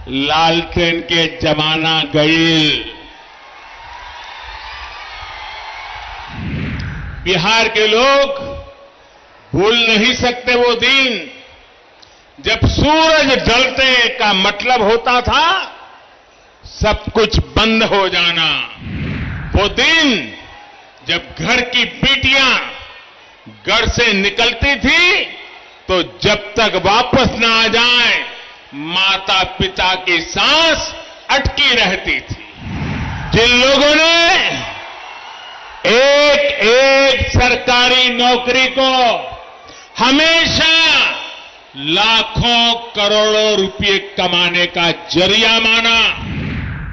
लालटेन के जमाना गई। बिहार के लोग भूल नहीं सकते वो दिन जब सूरज ढलते का मतलब होता था सब कुछ बंद हो जाना। वो दिन जब घर की बेटियां घर से निकलती थी तो जब तक वापस ना आ जाए माता पिता की सांस अटकी रहती थी। जिन लोगों ने एक एक सरकारी नौकरी को हमेशा लाखों करोड़ों रुपए कमाने का जरिया माना।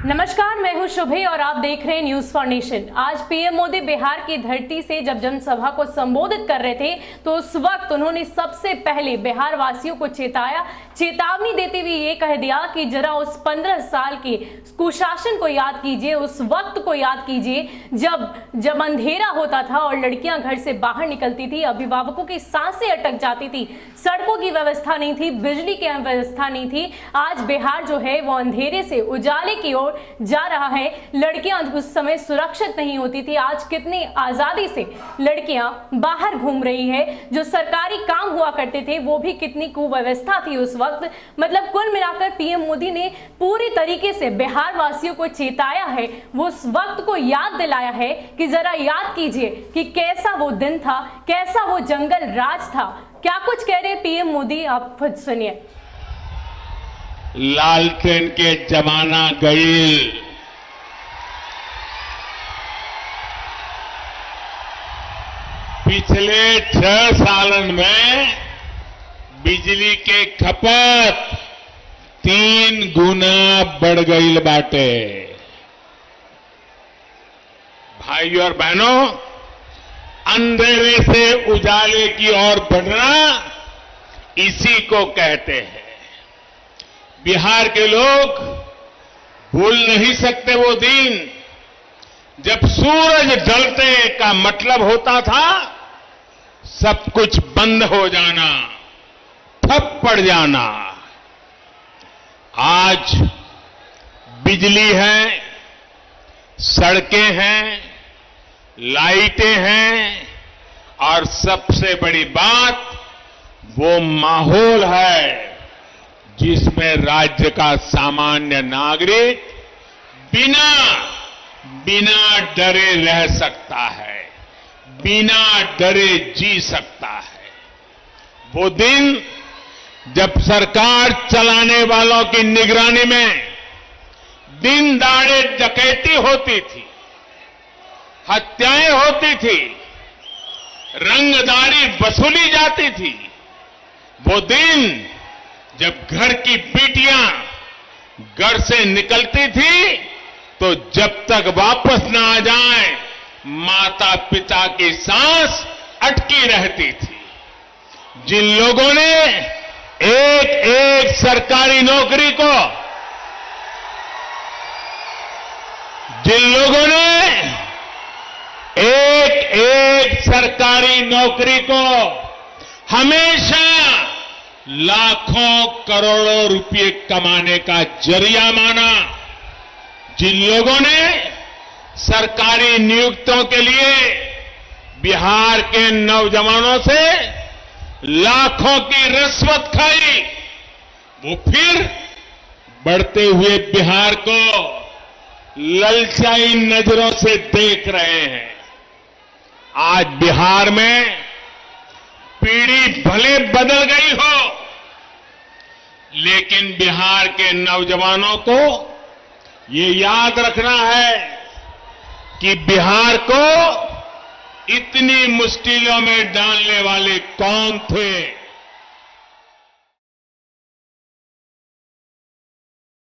नमस्कार, मैं हूं शुभे और आप देख रहे हैं न्यूज फॉर नेशन। आज पीएम मोदी बिहार की धरती से जब जनसभा को संबोधित कर रहे थे तो उस वक्त उन्होंने सबसे पहले बिहार वासियों को चेतावनी देते हुए ये कह दिया कि जरा उस 15 साल के कुशासन को याद कीजिए, उस वक्त को याद कीजिए जब अंधेरा होता था और लड़कियां घर से बाहर निकलती थी, अभिभावकों की सांसें अटक जाती थी, सड़कों की व्यवस्था नहीं थी, बिजली की व्यवस्था नहीं थी। आज बिहार जो है वो अंधेरे से उजाले की ओर जा रहा है। लड़कियां उस समय सुरक्षित नहीं होती थी, आज कितनी आजादी से लड़कियां बाहर घूम रही है। जो सरकारी काम हुआ करते थे वो भी कितनी कुव्यवस्था थी उस वक्त। मतलब कुल मिलाकर पीएम मोदी ने पूरी तरीके से बिहार वासियों को चेताया है, वो उस वक्त को याद दिलाया है कि जरा याद कीजिए कि कैसा वो दिन था, कैसा वो जंगल राज था। क्या कुछ कह रहे पीएम मोदी, आप खुद सुनिए। लालटेन के जमाना गई। पिछले 6 सालन में बिजली के खपत 3 गुना बढ़ गई बाटे। भाइयों और बहनों, अंधेरे से उजाले की ओर बढ़ना इसी को कहते हैं। बिहार के लोग भूल नहीं सकते वो दिन जब सूरज ढलते का मतलब होता था सब कुछ बंद हो जाना, ठप पड़ जाना। आज बिजली है, सड़कें हैं, लाइटें हैं और सबसे बड़ी बात वो माहौल है जिसमें राज्य का सामान्य नागरिक बिना डरे रह सकता है, बिना डरे जी सकता है। वो दिन जब सरकार चलाने वालों की निगरानी में दिन दहाड़े डकैती होती थी, हत्याएं होती थी, रंगदारी वसूली जाती थी। वो दिन जब घर की बेटियां घर से निकलती थी तो जब तक वापस ना आ जाए माता पिता की सांस अटकी रहती थी। जिन लोगों ने एक एक सरकारी नौकरी को हमेशा लाखों करोड़ों रुपए कमाने का जरिया माना, जिन लोगों ने सरकारी नियुक्तियों के लिए बिहार के नौजवानों से लाखों की रिश्वत खाई, वो फिर बढ़ते हुए बिहार को ललचाई नजरों से देख रहे हैं। आज बिहार में पीढ़ी भले बदल गई हो, लेकिन बिहार के नौजवानों को ये याद रखना है कि बिहार को इतनी मुश्किलों में डालने वाले कौन थे।